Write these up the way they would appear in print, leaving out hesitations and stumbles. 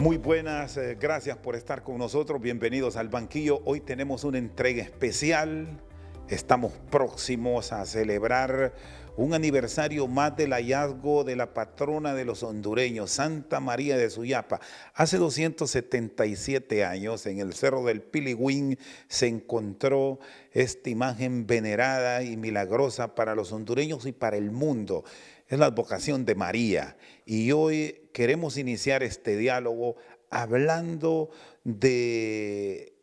Muy buenas, gracias por estar con nosotros, bienvenidos al banquillo. Hoy tenemos una entrega especial, estamos próximos a celebrar un aniversario más del hallazgo de la patrona de los hondureños, Santa María de Suyapa. Hace 277 años en el Cerro del Piligüín se encontró esta imagen venerada y milagrosa para los hondureños y para el mundo. Es la advocación de María y hoy queremos iniciar este diálogo hablando de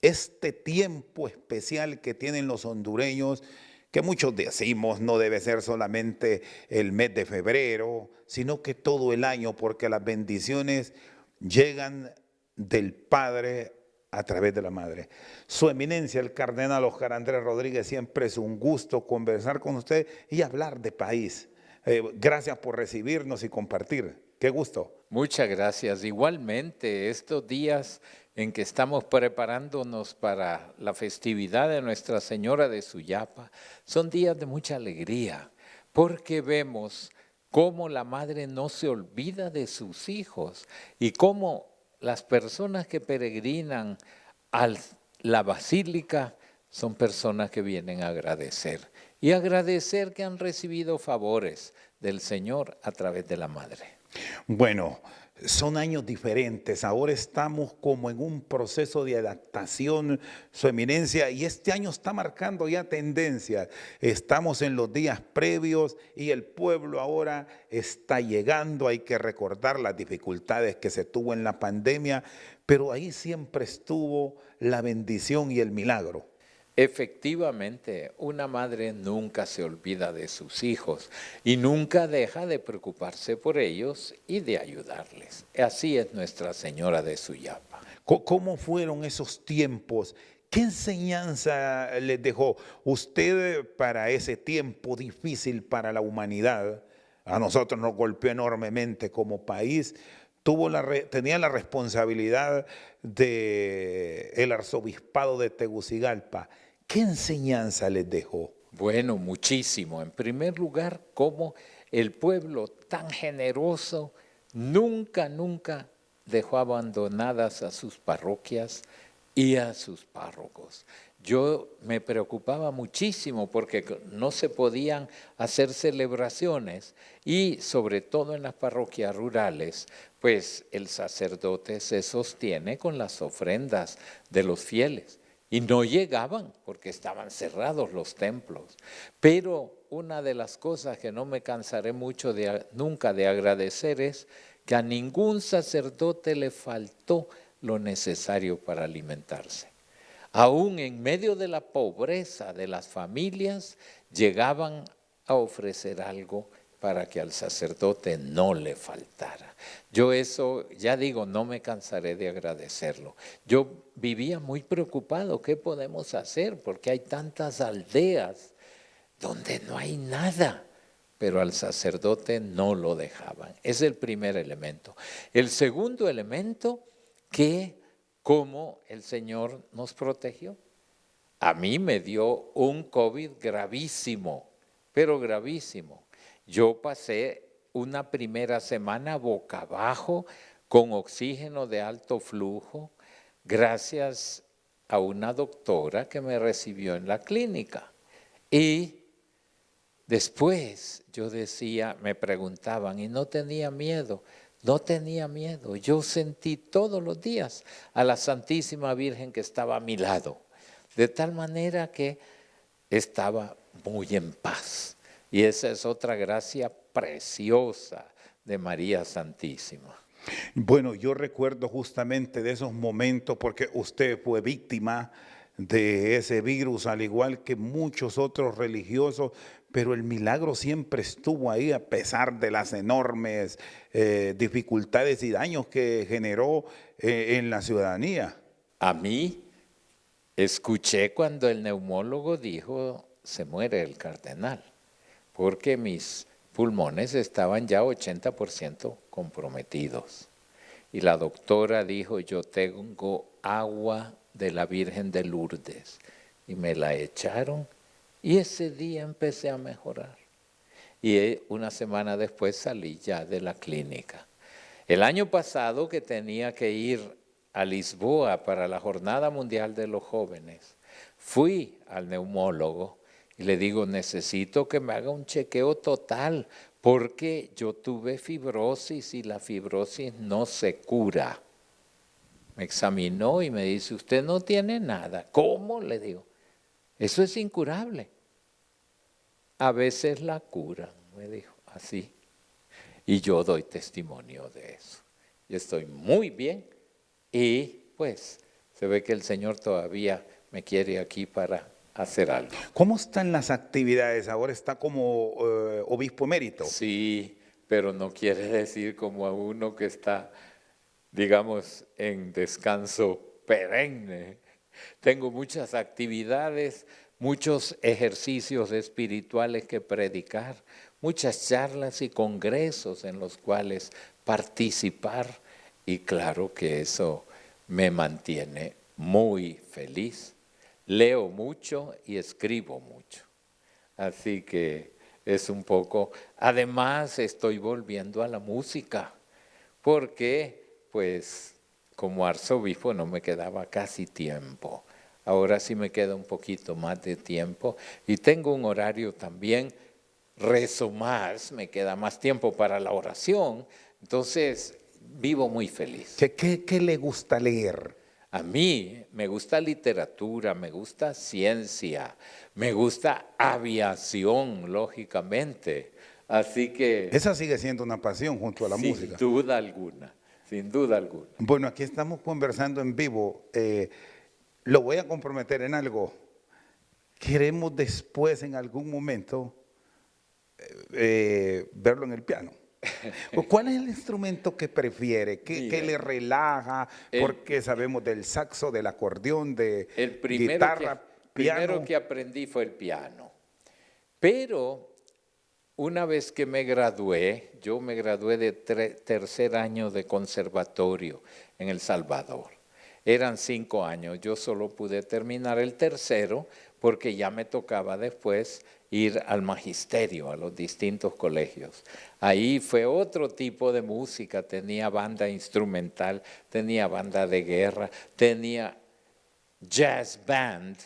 este tiempo especial que tienen los hondureños, que muchos decimos no debe ser solamente el mes de febrero, sino que todo el año, porque las bendiciones llegan del Padre a través de la Madre. Su eminencia, el cardenal Óscar Andrés Rodríguez, siempre es un gusto conversar con usted y hablar de país. Gracias por recibirnos y compartir. Qué gusto. Muchas gracias. Igualmente, estos días en que estamos preparándonos para la festividad de Nuestra Señora de Suyapa, son días de mucha alegría, porque vemos cómo la madre no se olvida de sus hijos y cómo las personas que peregrinan a la basílica son personas que vienen a agradecer y agradecer que han recibido favores del Señor a través de la madre. Bueno, son años diferentes, ahora estamos como en un proceso de adaptación, su eminencia, y este año está marcando ya tendencias. Estamos en los días previos y el pueblo ahora está llegando, hay que recordar las dificultades que se tuvo en la pandemia, pero ahí siempre estuvo la bendición y el milagro. Efectivamente, una madre nunca se olvida de sus hijos y nunca deja de preocuparse por ellos y de ayudarles. Así es Nuestra Señora de Suyapa. ¿Cómo fueron esos tiempos? ¿Qué enseñanza les dejó usted para ese tiempo difícil para la humanidad? A nosotros nos golpeó enormemente como país. Tenía la responsabilidad del arzobispado de Tegucigalpa. ¿Qué enseñanza les dejó? Bueno, muchísimo. En primer lugar, cómo el pueblo tan generoso nunca dejó abandonadas a sus parroquias y a sus párrocos. Yo me preocupaba muchísimo porque no se podían hacer celebraciones y sobre todo en las parroquias rurales, pues el sacerdote se sostiene con las ofrendas de los fieles. Y no llegaban porque estaban cerrados los templos. Pero una de las cosas que no me cansaré mucho nunca de agradecer es que a ningún sacerdote le faltó lo necesario para alimentarse. Aún en medio de la pobreza de las familias, llegaban a ofrecer algo para que al sacerdote no le faltara. Yo eso, ya digo, no me cansaré de agradecerlo. Yo vivía muy preocupado, ¿qué podemos hacer? Porque hay tantas aldeas donde no hay nada, pero al sacerdote no lo dejaban. Es el primer elemento. El segundo elemento, que cómo el Señor nos protegió. A mí me dio un COVID gravísimo, pero gravísimo. Yo pasé una primera semana boca abajo con oxígeno de alto flujo gracias a una doctora que me recibió en la clínica. Y después yo decía, me preguntaban, y no tenía miedo. No tenía miedo. Yo sentí todos los días a la Santísima Virgen que estaba a mi lado, de tal manera que estaba muy en paz. Y esa es otra gracia preciosa de María Santísima. Bueno, yo recuerdo justamente de esos momentos porque usted fue víctima de ese virus, al igual que muchos otros religiosos, pero el milagro siempre estuvo ahí a pesar de las enormes dificultades y daños que generó en la ciudadanía. A mí escuché cuando el neumólogo dijo, se muere el cardenal, porque mis pulmones estaban ya 80% comprometidos. Y la doctora dijo, yo tengo agua de la Virgen de Lourdes. Y me la echaron y ese día empecé a mejorar. Y una semana después salí ya de la clínica. El año pasado que tenía que ir a Lisboa para la Jornada Mundial de los Jóvenes, fui al neumólogo y le digo, necesito que me haga un chequeo total porque yo tuve fibrosis y la fibrosis no se cura. Me examinó y me dice, usted no tiene nada. ¿Cómo? Le digo, eso es incurable. A veces la curan, me dijo, así. Y yo doy testimonio de eso. Yo estoy muy bien y pues se ve que el Señor todavía me quiere aquí para hacer algo. ¿Cómo están las actividades? Ahora está como obispo emérito. Sí, pero no quiere decir como a uno que está, digamos, en descanso perenne. Tengo muchas actividades, muchos ejercicios espirituales que predicar, muchas charlas y congresos en los cuales participar y claro que eso me mantiene muy feliz. Leo mucho y escribo mucho, así que es un poco, además estoy volviendo a la música, porque pues como arzobispo no me quedaba casi tiempo, ahora sí me queda un poquito más de tiempo y tengo un horario también, rezo más, me queda más tiempo para la oración, entonces vivo muy feliz. ¿Qué le gusta leer? A mí me gusta literatura, me gusta ciencia, me gusta aviación, lógicamente. Así que… Esa sigue siendo una pasión junto a la música. Sin duda alguna, sin duda alguna. Bueno, aquí estamos conversando en vivo. Lo voy a comprometer en algo. Queremos después, en algún momento, verlo en el piano. ¿Cuál es el instrumento que prefiere? ¿Qué le relaja? Porque sabemos del saxo, del acordeón, de guitarra, piano. Primero que aprendí fue el piano. Pero una vez que me gradué, yo me gradué de tercer año de conservatorio en El Salvador. Eran 5 años, yo solo pude terminar el tercero porque ya me tocaba después ir al magisterio, a los distintos colegios. Ahí fue otro tipo de música, tenía banda instrumental, tenía banda de guerra, tenía jazz band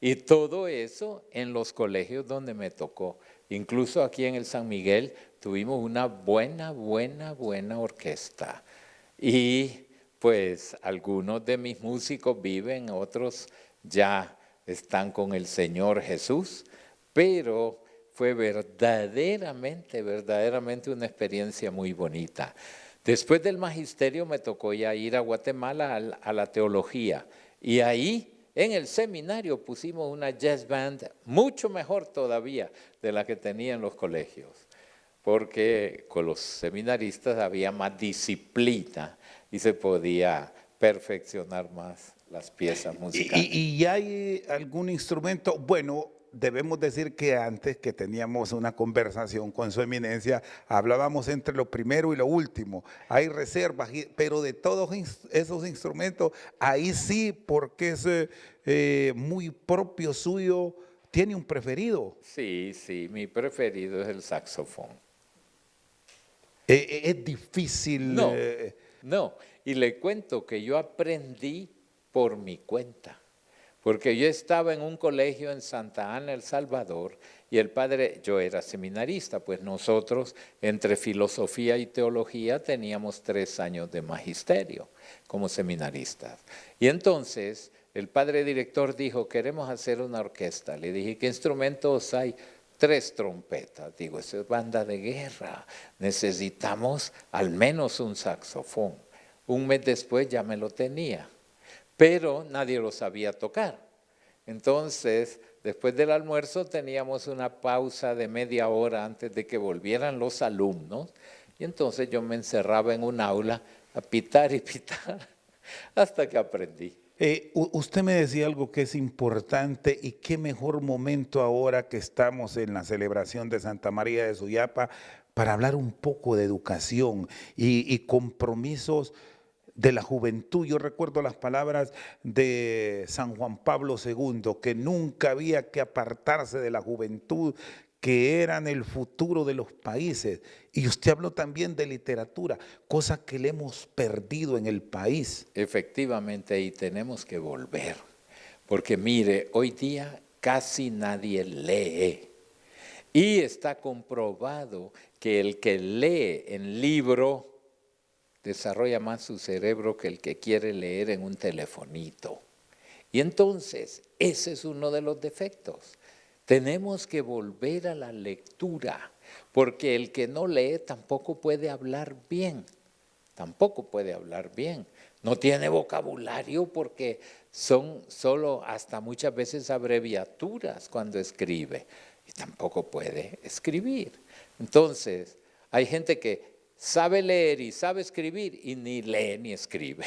y todo eso en los colegios donde me tocó. Incluso aquí en el San Miguel tuvimos una buena orquesta y pues algunos de mis músicos viven, otros ya están con el Señor Jesús, pero fue verdaderamente una experiencia muy bonita. Después del magisterio me tocó ya ir a Guatemala a la teología y ahí en el seminario pusimos una jazz band mucho mejor todavía de la que tenían los colegios, porque con los seminaristas había más disciplina y se podía perfeccionar más las piezas musicales. ¿Y hay algún instrumento? Bueno, debemos decir que antes que teníamos una conversación con su eminencia, hablábamos entre lo primero y lo último. Hay reservas, pero de todos esos instrumentos, ahí sí, porque es muy propio suyo, ¿tiene un preferido? Sí, mi preferido es el saxofón. Es difícil. No, y le cuento que yo aprendí por mi cuenta, porque yo estaba en un colegio en Santa Ana, El Salvador, y el padre, yo era seminarista, pues nosotros entre filosofía y teología teníamos 3 años de magisterio como seminaristas. Y entonces el padre director dijo, queremos hacer una orquesta. Le dije, ¿qué instrumentos hay? 3 trompetas. Digo, eso es banda de guerra, necesitamos al menos un saxofón. Un mes después ya me lo tenía, pero nadie lo sabía tocar. Entonces, después del almuerzo teníamos una pausa de media hora antes de que volvieran los alumnos, y entonces yo me encerraba en un aula a pitar y pitar hasta que aprendí. Usted me decía algo que es importante y qué mejor momento ahora que estamos en la celebración de Santa María de Suyapa para hablar un poco de educación y compromisos de la juventud. Yo recuerdo las palabras de San Juan Pablo II, que nunca había que apartarse de la juventud, que eran el futuro de los países. Y usted habló también de literatura, cosa que le hemos perdido en el país. Efectivamente, y tenemos que volver, porque mire, hoy día casi nadie lee. Y está comprobado que el que lee en libro desarrolla más su cerebro que el que quiere leer en un telefonito. Y entonces, ese es uno de los defectos. Tenemos que volver a la lectura, porque el que no lee tampoco puede hablar bien. Tampoco puede hablar bien. No tiene vocabulario porque son solo hasta muchas veces abreviaturas cuando escribe. Y tampoco puede escribir. Entonces, hay gente que sabe leer y sabe escribir y ni lee ni escribe.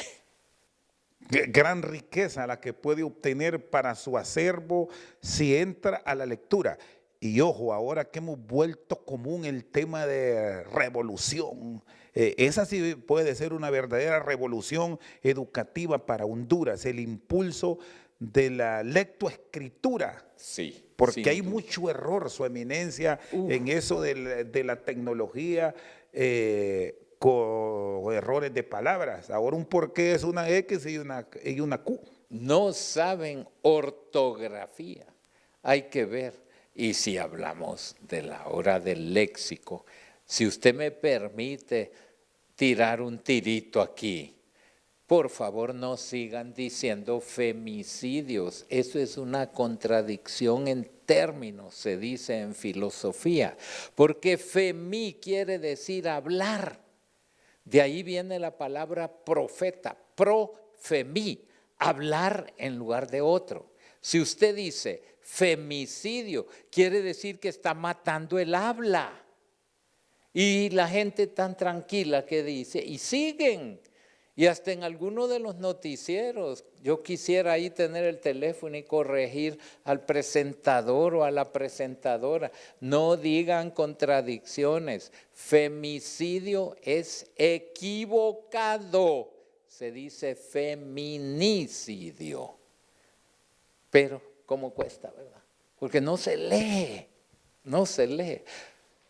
Gran riqueza la que puede obtener para su acervo si entra a la lectura. Y ojo, ahora que hemos vuelto común el tema de revolución, esa sí puede ser una verdadera revolución educativa para Honduras, el impulso de la lectoescritura. Sí. Porque hay mucho error, su eminencia, en eso de la tecnología, con errores de palabras. Ahora un porqué es una X y una Q. No saben ortografía, hay que ver. Y si hablamos de la hora del léxico, si usted me permite tirar un tirito aquí, por favor no sigan diciendo femicidios, eso es una contradicción en términos, se dice en filosofía, porque femi quiere decir hablar, de ahí viene la palabra profeta, profemi, hablar en lugar de otro. Si usted dice femicidio, quiere decir que está matando el habla. Y la gente tan tranquila que dice, y siguen. Y hasta en alguno de los noticieros, yo quisiera ahí tener el teléfono y corregir al presentador o a la presentadora. No digan contradicciones. Femicidio es equivocado. Se dice feminicidio. Pero, ¿cómo cuesta, verdad? Porque no se lee, no se lee.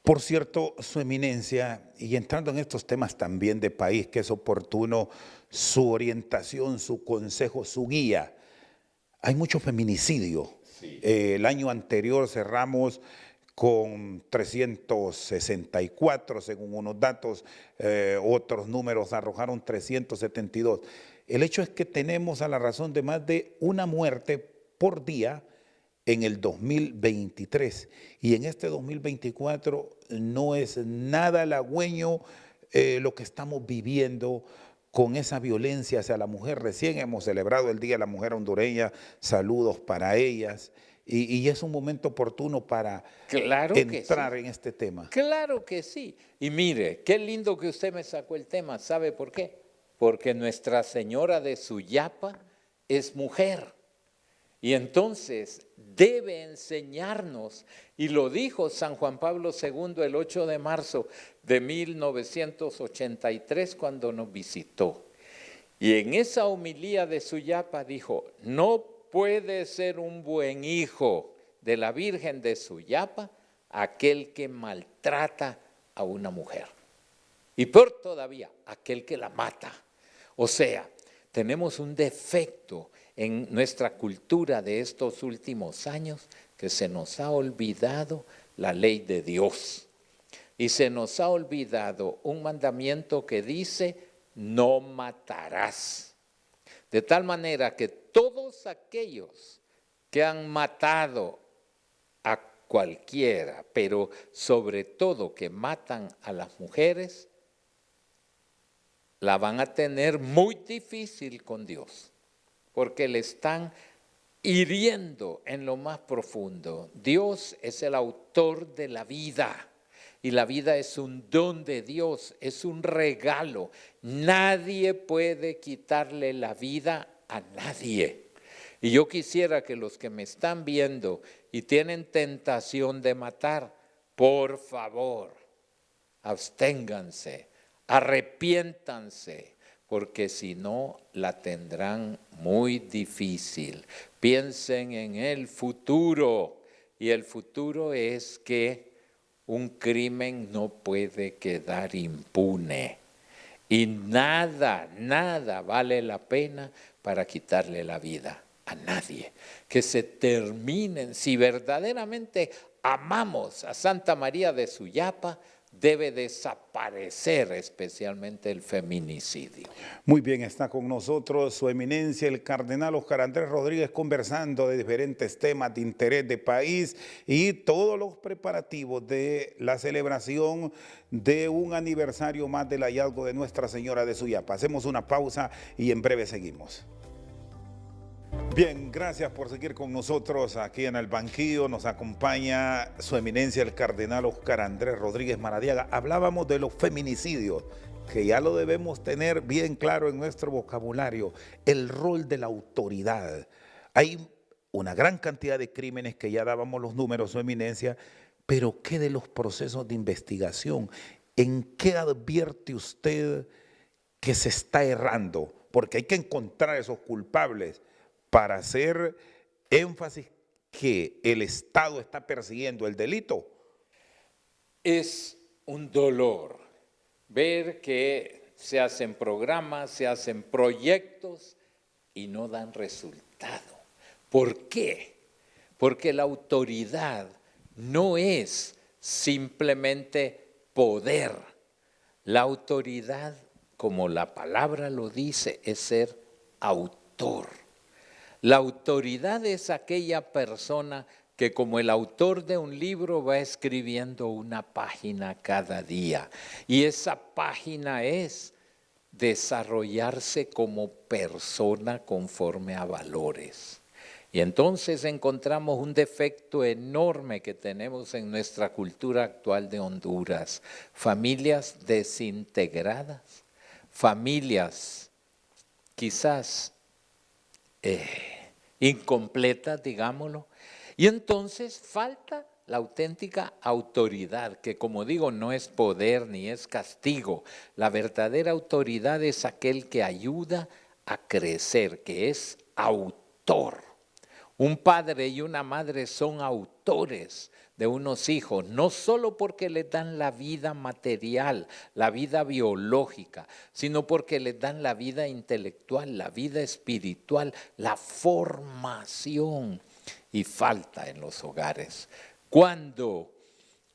Por cierto, su eminencia, y entrando en estos temas también de país, que es oportuno su orientación, su consejo, su guía. Hay mucho feminicidio. Sí. El año anterior cerramos con 364, según unos datos, otros números arrojaron 372. El hecho es que tenemos a la razón de más de una muerte por día en el 2023, y en este 2024 no es nada halagüeño lo que estamos viviendo con esa violencia hacia la mujer. Recién hemos celebrado el Día de la Mujer Hondureña, saludos para ellas, y es un momento oportuno para entrar en este tema. Claro que sí, y mire, qué lindo que usted me sacó el tema, ¿sabe por qué? Porque Nuestra Señora de Suyapa es mujer. Y entonces debe enseñarnos, y lo dijo San Juan Pablo II el 8 de marzo de 1983 cuando nos visitó. Y en esa homilía de Suyapa dijo, no puede ser un buen hijo de la Virgen de Suyapa aquel que maltrata a una mujer. Y peor todavía, aquel que la mata. O sea, tenemos un defecto en nuestra cultura de estos últimos años, que se nos ha olvidado la ley de Dios. Y se nos ha olvidado un mandamiento que dice, no matarás. De tal manera que todos aquellos que han matado a cualquiera, pero sobre todo que matan a las mujeres, la van a tener muy difícil con Dios. Porque le están hiriendo en lo más profundo. Dios es el autor de la vida y la vida es un don de Dios, es un regalo. Nadie puede quitarle la vida a nadie. Y yo quisiera que los que me están viendo y tienen tentación de matar, por favor, absténganse, arrepiéntanse. Porque si no, la tendrán muy difícil. Piensen en el futuro y el futuro es que un crimen no puede quedar impune. Y nada vale la pena para quitarle la vida a nadie. Que se terminen, si verdaderamente amamos a Santa María de Suyapa, debe desaparecer especialmente el feminicidio. Muy bien, está con nosotros su eminencia, el cardenal Óscar Andrés Rodríguez, conversando de diferentes temas de interés de país y todos los preparativos de la celebración de un aniversario más del hallazgo de Nuestra Señora de Suyapa. Hacemos una pausa y en breve seguimos. Bien, gracias por seguir con nosotros aquí en el banquillo. Nos acompaña su eminencia el cardenal Óscar Andrés Rodríguez Maradiaga. Hablábamos de los feminicidios, que ya lo debemos tener bien claro en nuestro vocabulario, el rol de la autoridad. Hay una gran cantidad de crímenes que ya dábamos los números, su eminencia, pero ¿qué de los procesos de investigación? ¿En qué advierte usted que se está errando? Porque hay que encontrar a esos culpables para hacer énfasis que el Estado está persiguiendo el delito. Es un dolor ver que se hacen programas, se hacen proyectos y no dan resultado. ¿Por qué? Porque la autoridad no es simplemente poder. La autoridad, como la palabra lo dice, es ser autor. La autoridad es aquella persona que como el autor de un libro va escribiendo una página cada día. Y esa página es desarrollarse como persona conforme a valores. Y entonces encontramos un defecto enorme que tenemos en nuestra cultura actual de Honduras. Familias desintegradas, familias quizás incompletas, digámoslo. Y entonces falta la auténtica autoridad, que como digo, no es poder ni es castigo. La verdadera autoridad es aquel que ayuda a crecer, que es autor. Un padre y una madre son autores de unos hijos, no solo porque les dan la vida material, la vida biológica, sino porque les dan la vida intelectual, la vida espiritual, la formación. Y falta en los hogares. Cuando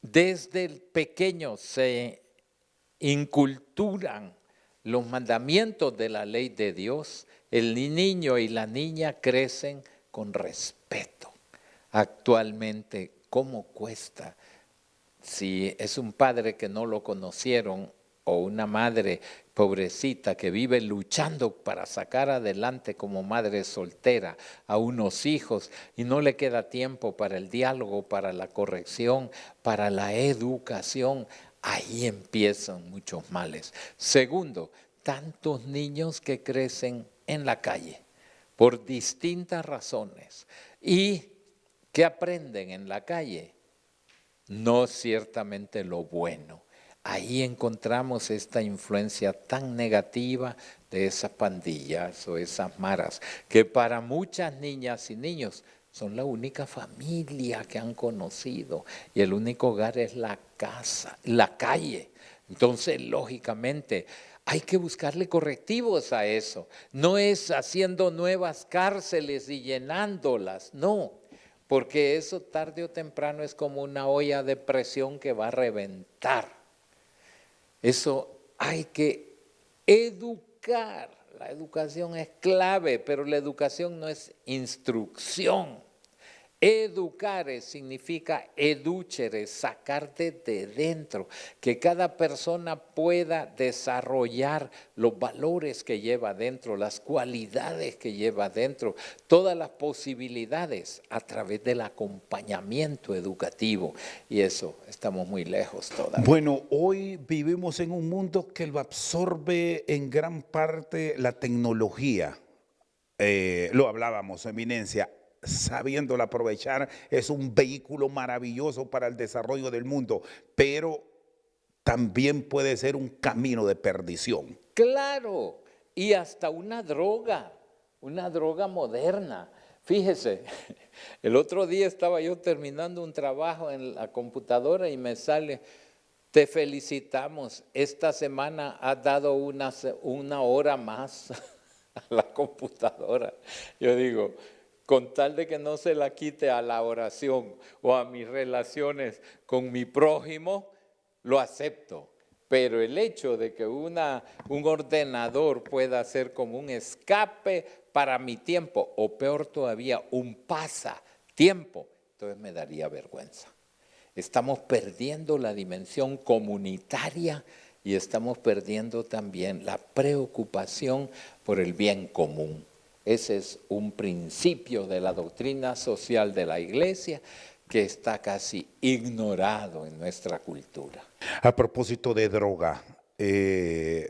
desde el pequeño se inculturan los mandamientos de la ley de Dios, el niño y la niña crecen con respeto. Actualmente, ¿cómo cuesta? Si es un padre que no lo conocieron o una madre pobrecita que vive luchando para sacar adelante como madre soltera a unos hijos y no le queda tiempo para el diálogo, para la corrección, para la educación, ahí empiezan muchos males. Segundo, tantos niños que crecen en la calle por distintas razones y que aprenden en la calle, no ciertamente lo bueno. Ahí encontramos esta influencia tan negativa de esas pandillas o esas maras, que para muchas niñas y niños son la única familia que han conocido y el único hogar es la casa, la calle. Entonces, lógicamente, hay que buscarle correctivos a eso. No es haciendo nuevas cárceles y llenándolas, no. Porque eso tarde o temprano es como una olla de presión que va a reventar. Eso hay que educar. La educación es clave, pero la educación no es instrucción. Educar significa educere, sacarte de dentro, que cada persona pueda desarrollar los valores que lleva dentro, las cualidades que lleva dentro, todas las posibilidades a través del acompañamiento educativo. Y eso estamos muy lejos todavía. Bueno, hoy vivimos en un mundo que lo absorbe en gran parte la tecnología. Lo hablábamos, eminencia. Sabiéndolo aprovechar, es un vehículo maravilloso para el desarrollo del mundo, pero también puede ser un camino de perdición. Claro, y hasta una droga moderna, Fíjese, el otro día estaba yo terminando un trabajo en la computadora y me sale: te felicitamos, esta semana has dado una hora más a la computadora. Yo digo, con tal de que no se la quite a la oración o a mis relaciones con mi prójimo, lo acepto. Pero el hecho de que un ordenador pueda ser como un escape para mi tiempo, o peor todavía, un pasatiempo, entonces me daría vergüenza. Estamos perdiendo la dimensión comunitaria y estamos perdiendo también la preocupación por el bien común. Ese es un principio de la doctrina social de la Iglesia que está casi ignorado en nuestra cultura. A propósito de droga,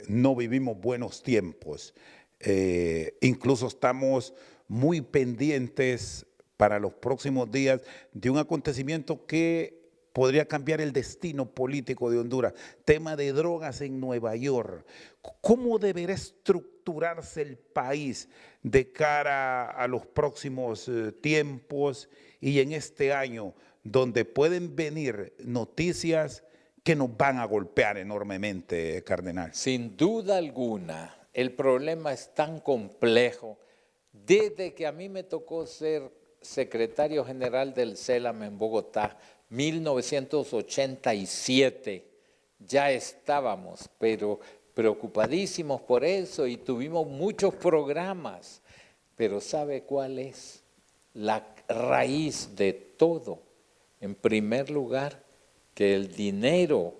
no vivimos buenos tiempos. Incluso estamos muy pendientes para los próximos días de un acontecimiento que podría cambiar el destino político de Honduras. Tema de drogas en Nueva York. ¿Cómo deberá estructurarse el país de cara a los próximos tiempos y en este año, donde pueden venir noticias que nos van a golpear enormemente, cardenal? Sin duda alguna, el problema es tan complejo. Desde que a mí me tocó ser secretario general del CELAM en Bogotá, 1987, ya estábamos, pero preocupadísimos por eso y tuvimos muchos programas. Pero ¿sabe cuál es la raíz de todo? En primer lugar, que el dinero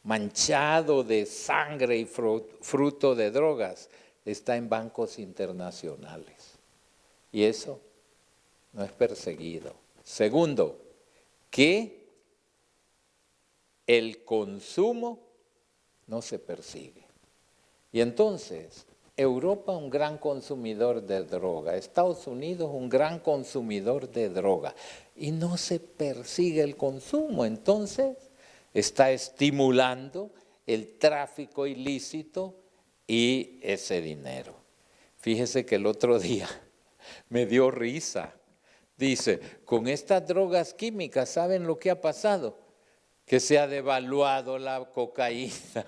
manchado de sangre y fruto de drogas está en bancos internacionales. Y eso no es perseguido. Segundo, que el consumo no se persigue. Y entonces, Europa un gran consumidor de droga, Estados Unidos un gran consumidor de droga, y no se persigue el consumo. Entonces, está estimulando el tráfico ilícito y ese dinero. Fíjese que el otro día me dio risa. Dice, con estas drogas químicas, ¿saben lo que ha pasado? Que se ha devaluado la cocaína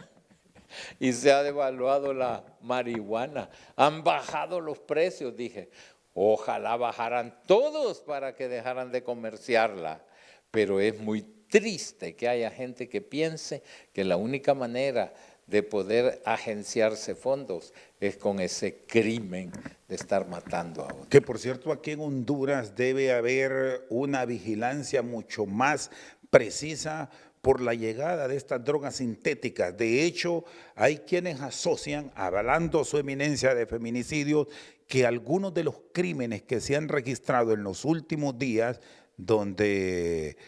y se ha devaluado la marihuana. Han bajado los precios. Dije, ojalá bajaran todos para que dejaran de comerciarla. Pero es muy triste que haya gente que piense que la única manera de poder agenciarse fondos es con ese crimen de estar matando a otros. Que por cierto, aquí en Honduras debe haber una vigilancia mucho más precisa por la llegada de estas drogas sintéticas. De hecho, hay quienes asocian, avalando su eminencia de feminicidios, que algunos de los crímenes que se han registrado en los últimos días, donde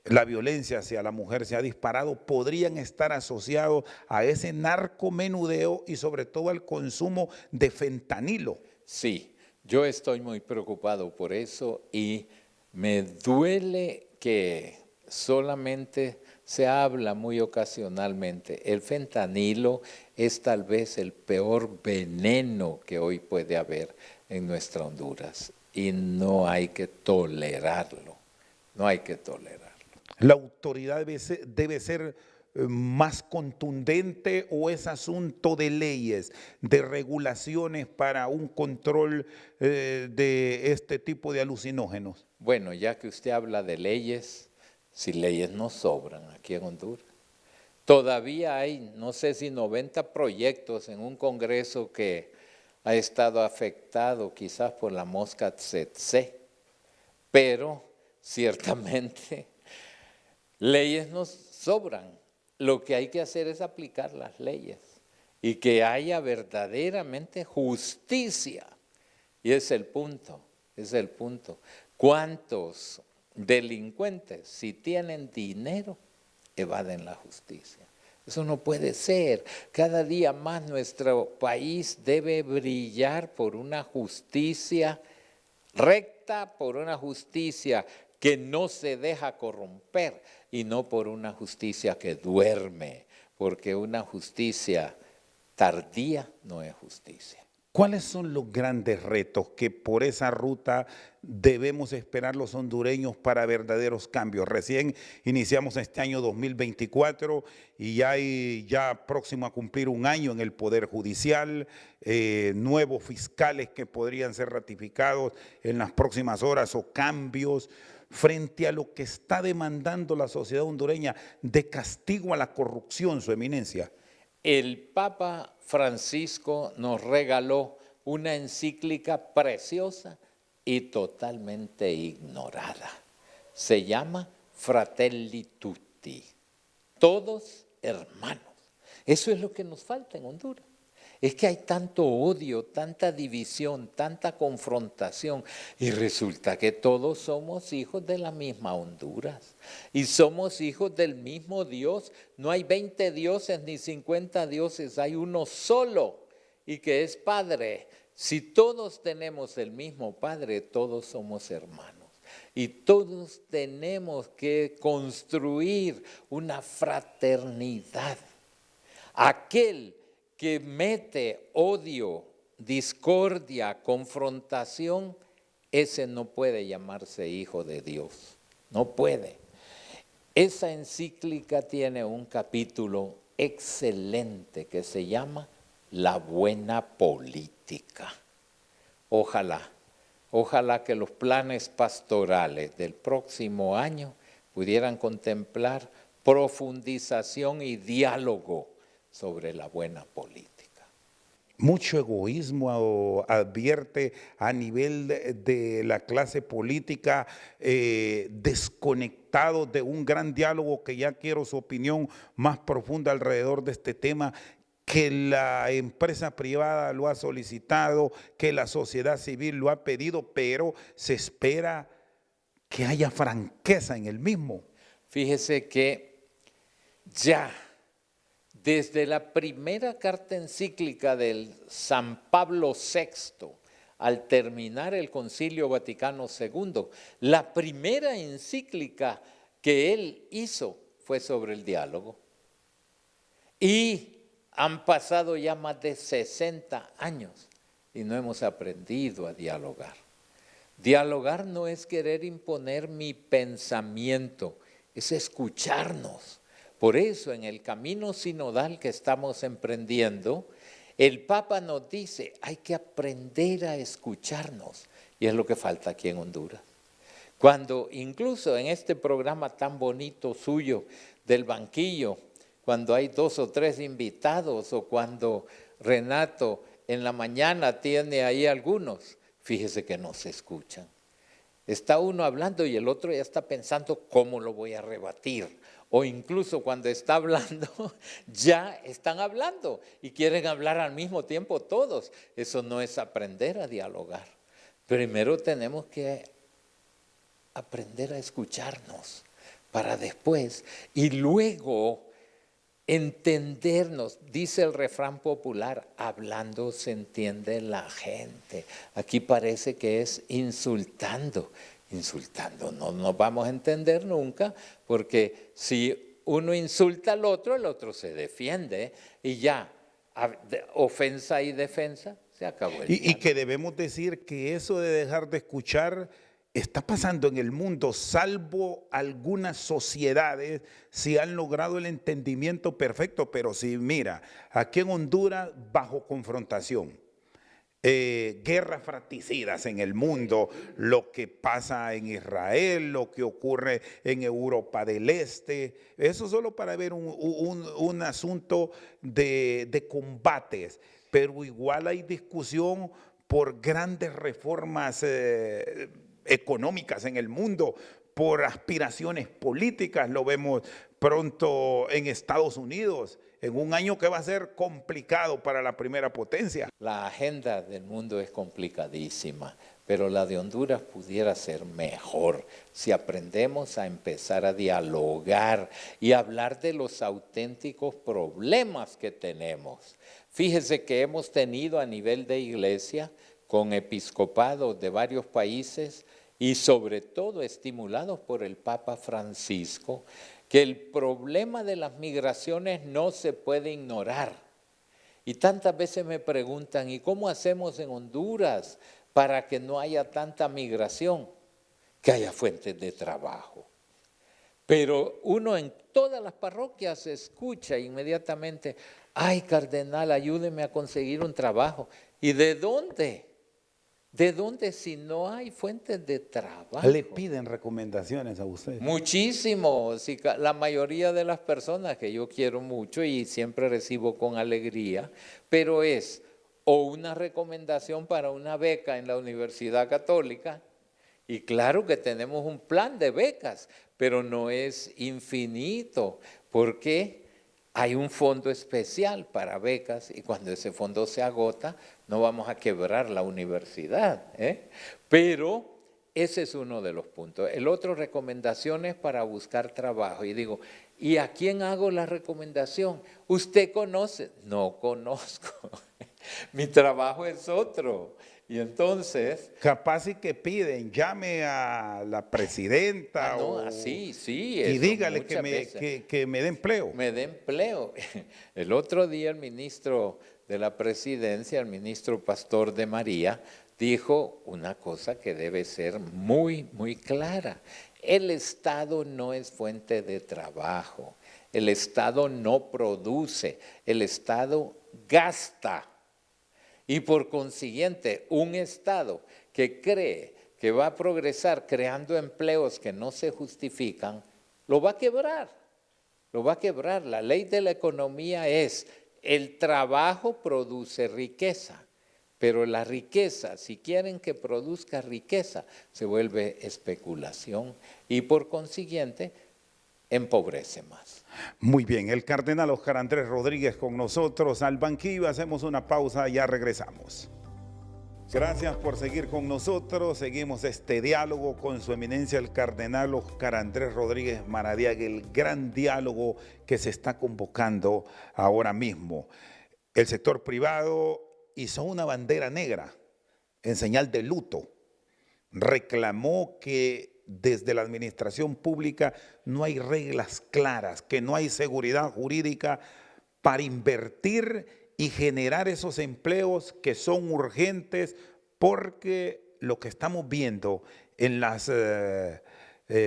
la violencia hacia la mujer se ha disparado, podrían estar asociados a ese narcomenudeo y sobre todo al consumo de fentanilo. Sí, yo estoy muy preocupado por eso y me duele que solamente se habla muy ocasionalmente. El fentanilo es tal vez el peor veneno que hoy puede haber en nuestra Honduras y no hay que tolerarlo, no hay que tolerarlo. ¿La autoridad debe ser más contundente o es asunto de leyes, de regulaciones para un control de este tipo de alucinógenos? Bueno, ya que usted habla de leyes, si leyes no sobran aquí en Honduras. Todavía hay, no sé si 90 proyectos en un Congreso que ha estado afectado quizás por la mosca tsetse, pero ciertamente leyes nos sobran. Lo que hay que hacer es aplicar las leyes y que haya verdaderamente justicia. Y es el punto, es el punto. ¿Cuántos delincuentes, si tienen dinero, evaden la justicia? Eso no puede ser. Cada día más nuestro país debe brillar por una justicia recta, por una justicia que no se deja corromper y no por una justicia que duerme, porque una justicia tardía no es justicia. ¿Cuáles son los grandes retos que por esa ruta debemos esperar los hondureños para verdaderos cambios? Recién iniciamos este año 2024 y ya próximo a cumplir un año en el Poder Judicial, nuevos fiscales que podrían ser ratificados en las próximas horas o cambios frente a lo que está demandando la sociedad hondureña de castigo a la corrupción, Su Eminencia. El Papa Francisco nos regaló una encíclica preciosa y totalmente ignorada. Se llama Fratelli Tutti, todos hermanos. Eso es lo que nos falta en Honduras. Es que hay tanto odio, tanta división, tanta confrontación y resulta que todos somos hijos de la misma Honduras y somos hijos del mismo Dios. No hay 20 dioses ni 50 dioses, hay uno solo y que es Padre. Si todos tenemos el mismo Padre, todos somos hermanos y todos tenemos que construir una fraternidad. Aquel que mete odio, discordia, confrontación, ese no puede llamarse hijo de Dios, no puede. Esa encíclica tiene un capítulo excelente que se llama La buena política. Ojalá que los planes pastorales del próximo año pudieran contemplar profundización y diálogo sobre la buena política. Mucho egoísmo advierte a nivel de la clase política, desconectado de un gran diálogo que ya quiero su opinión más profunda alrededor de este tema, que la empresa privada lo ha solicitado, que la sociedad civil lo ha pedido, pero se espera que haya franqueza en el mismo. Fíjese que ya desde la primera carta encíclica del San Pablo VI, al terminar el Concilio Vaticano II, la primera encíclica que él hizo fue sobre el diálogo. Y han pasado ya más de 60 años y no hemos aprendido a dialogar. Dialogar no es querer imponer mi pensamiento, es escucharnos. Por eso en el camino sinodal que estamos emprendiendo, el Papa nos dice, hay que aprender a escucharnos. Y es lo que falta aquí en Honduras. Cuando incluso en este programa tan bonito suyo del banquillo, cuando hay 2 o 3 invitados o cuando Renato en la mañana tiene ahí algunos, fíjese que no se escuchan. Está uno hablando y el otro ya está pensando cómo lo voy a rebatir. O incluso cuando está hablando, ya están hablando y quieren hablar al mismo tiempo todos. Eso no es aprender a dialogar. Primero tenemos que aprender a escucharnos para después y luego entendernos. Dice el refrán popular, hablando se entiende la gente. Aquí parece que es insultando. No nos vamos a entender nunca, porque si uno insulta al otro, el otro se defiende y ya, ofensa y defensa, se acabó el y que debemos decir que eso de dejar de escuchar está pasando en el mundo, salvo algunas sociedades si han logrado el entendimiento perfecto, pero si mira, aquí en Honduras bajo confrontación. Guerras fratricidas en el mundo, lo que pasa en Israel, lo que ocurre en Europa del Este, eso solo para ver un asunto de combates, pero igual hay discusión por grandes reformas económicas en el mundo, por aspiraciones políticas, lo vemos pronto en Estados Unidos, en un año que va a ser complicado para la primera potencia. La agenda del mundo es complicadísima, pero la de Honduras pudiera ser mejor si aprendemos a empezar a dialogar y hablar de los auténticos problemas que tenemos. Fíjese que hemos tenido a nivel de iglesia, con episcopados de varios países y sobre todo estimulados por el Papa Francisco, que el problema de las migraciones no se puede ignorar Y tantas veces me preguntan, ¿y cómo hacemos en Honduras para que no haya tanta migración? Que haya fuentes de trabajo. Pero uno en todas las parroquias escucha inmediatamente, ay, cardenal, ayúdeme a conseguir un trabajo. ¿Y de dónde? ¿De dónde si no hay fuentes de trabajo? Le piden recomendaciones a usted. Muchísimo. Si la mayoría de las personas que yo quiero mucho y siempre recibo con alegría, pero es o una recomendación para una beca en la Universidad Católica, y claro que tenemos un plan de becas, pero no es infinito, porque hay un fondo especial para becas y cuando ese fondo se agota, no vamos a quebrar la universidad, ¿eh? Pero ese es uno de los puntos. El otro, recomendaciones para buscar trabajo. Y digo, ¿y a quién hago la recomendación? ¿Usted conoce? No conozco. Mi trabajo es otro. Y entonces... Capaz y que piden, llame a la presidenta sí, y dígale que me dé empleo. Me dé empleo. El otro día el ministro de la Presidencia, el ministro Pastor de María, dijo una cosa que debe ser muy, muy clara. El Estado no es fuente de trabajo. El Estado no produce. El Estado gasta. Y por consiguiente, un Estado que cree que va a progresar creando empleos que no se justifican, lo va a quebrar, lo va a quebrar. La ley de la economía es, el trabajo produce riqueza, pero la riqueza, si quieren que produzca riqueza, se vuelve especulación y por consiguiente empobrece más. Muy bien, el cardenal Óscar Andrés Rodríguez con nosotros al banquillo. Hacemos una pausa y ya regresamos. Gracias por seguir con nosotros. Seguimos este diálogo con su eminencia el cardenal Óscar Andrés Rodríguez Maradiaga, el gran diálogo que se está convocando ahora mismo. El sector privado hizo una bandera negra en señal de luto. Reclamó que desde la administración pública no hay reglas claras, que no hay seguridad jurídica para invertir y generar esos empleos que son urgentes, porque lo que estamos viendo en las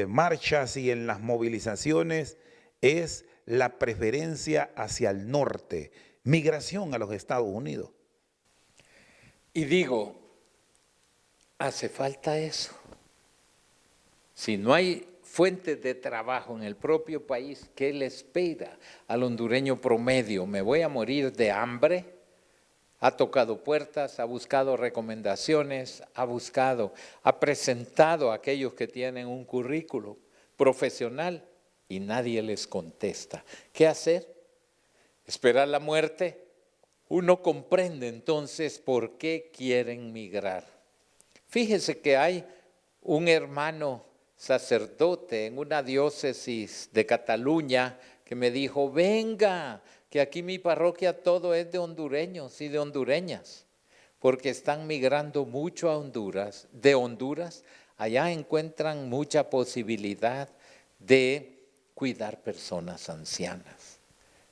marchas y en las movilizaciones es la preferencia hacia el norte, migración a los Estados Unidos. Y digo, hace falta eso. Si no hay fuentes de trabajo en el propio país, ¿qué le espera al hondureño promedio? ¿Me voy a morir de hambre? Ha tocado puertas, ha buscado recomendaciones, ha presentado a aquellos que tienen un currículo profesional y nadie les contesta. ¿Qué hacer? ¿Esperar la muerte? Uno comprende entonces por qué quieren migrar. Fíjese que hay un hermano sacerdote en una diócesis de Cataluña que me dijo, venga, que aquí mi parroquia todo es de hondureños y de hondureñas, porque están migrando mucho a Honduras. De Honduras, allá encuentran mucha posibilidad de cuidar personas ancianas.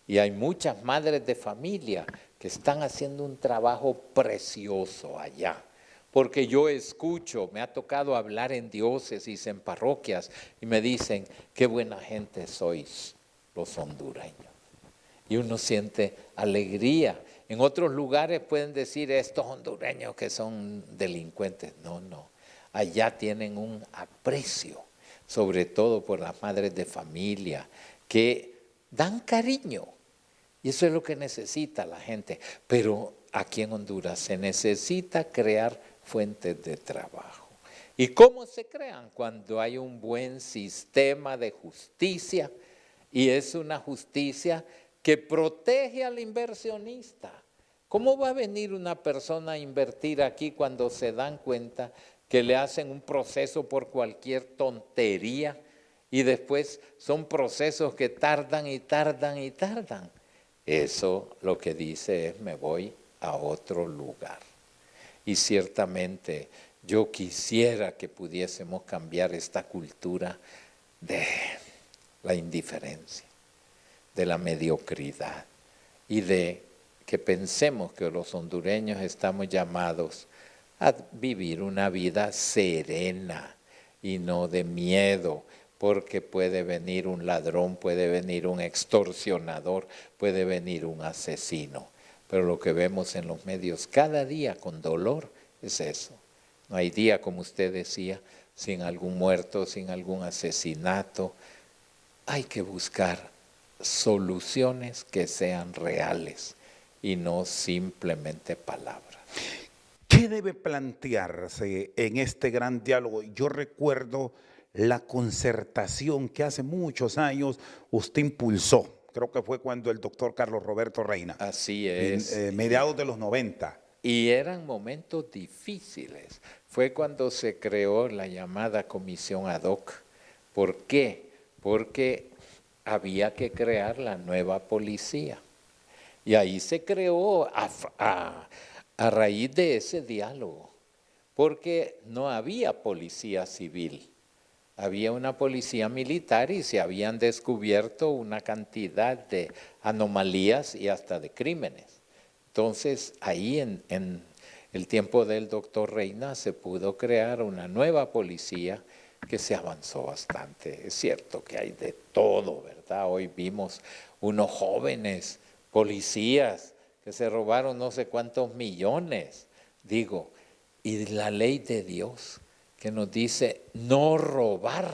Y hay muchas madres de familia que están haciendo un trabajo precioso allá. Porque yo escucho, me ha tocado hablar en diócesis, en parroquias, y me dicen, qué buena gente sois los hondureños. Y uno siente alegría. En otros lugares pueden decir, estos hondureños que son delincuentes. No, no. Allá tienen un aprecio, sobre todo por las madres de familia, que dan cariño. Y eso es lo que necesita la gente. Pero aquí en Honduras se necesita crear fuentes de trabajo. ¿Y cómo se crean? Cuando hay un buen sistema de justicia, y es una justicia que protege al inversionista. ¿Cómo va a venir una persona a invertir aquí cuando se dan cuenta que le hacen un proceso por cualquier tontería y después son procesos que tardan y tardan y tardan? Eso lo que dice es, me voy a otro lugar. Y ciertamente yo quisiera que pudiésemos cambiar esta cultura de la indiferencia, de la mediocridad y de que pensemos que los hondureños estamos llamados a vivir una vida serena y no de miedo, porque puede venir un ladrón, puede venir un extorsionador, puede venir un asesino. Pero lo que vemos en los medios cada día con dolor es eso. No hay día, como usted decía, sin algún muerto, sin algún asesinato. Hay que buscar soluciones que sean reales y no simplemente palabras. ¿Qué debe plantearse en este gran diálogo? Yo recuerdo la concertación que hace muchos años usted impulsó. Creo que fue cuando el doctor Carlos Roberto Reina. Así es. Mediados de los 90. Y eran momentos difíciles. Fue cuando se creó la llamada comisión ad hoc. ¿Por qué? Porque había que crear la nueva policía. Y ahí se creó a raíz de ese diálogo, porque no había policía civil, había una policía militar y se habían descubierto una cantidad de anomalías y hasta de crímenes. Entonces, ahí en el tiempo del doctor Reina se pudo crear una nueva policía que se avanzó bastante. Es cierto que hay de todo, ¿verdad? Hoy vimos unos jóvenes policías que se robaron no sé cuántos millones. Digo, y la ley de Dios que nos dice no robar.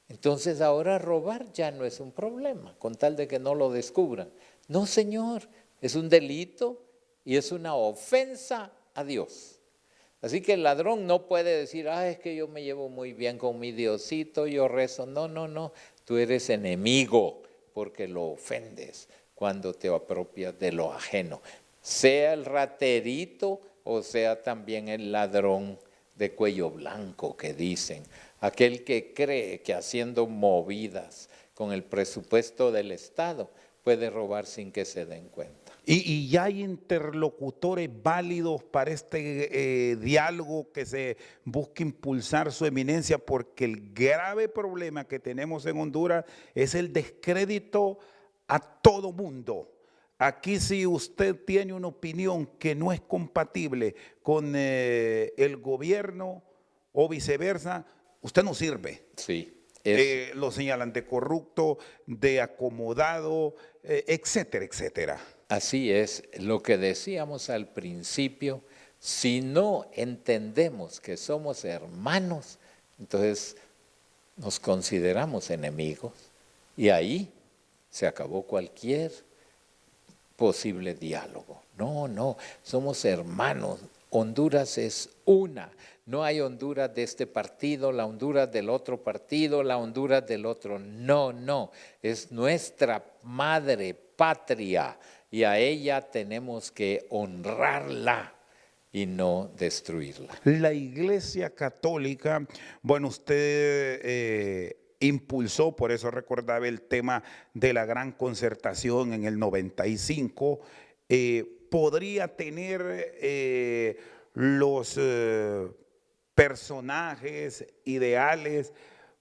Entonces ahora robar ya no es un problema, con tal de que no lo descubran. No, señor, es un delito y es una ofensa a Dios. Así que el ladrón no puede decir, es que yo me llevo muy bien con mi Diosito, yo rezo. No, no, no, tú eres enemigo porque lo ofendes cuando te apropias de lo ajeno. Sea el raterito o sea también el ladrón de cuello blanco que dicen. Aquel que cree que haciendo movidas con el presupuesto del Estado puede robar sin que se den cuenta. Y ya hay interlocutores válidos para este diálogo que se busca impulsar su eminencia, porque el grave problema que tenemos en Honduras es el descrédito a todo mundo. Aquí si usted tiene una opinión que no es compatible con el gobierno o viceversa, usted no sirve. Sí. Lo señalan de corrupto, de acomodado, etcétera, etcétera. Así es, lo que decíamos al principio, si no entendemos que somos hermanos, entonces nos consideramos enemigos y ahí se acabó cualquier posible diálogo. No, no, somos hermanos. Honduras es una. No hay Honduras de este partido, la Honduras del otro partido, la Honduras del otro. No, no, es nuestra madre patria y a ella tenemos que honrarla y no destruirla. La Iglesia Católica, bueno, usted impulsó, por eso recordaba el tema de la gran concertación en el 95, podría tener los personajes ideales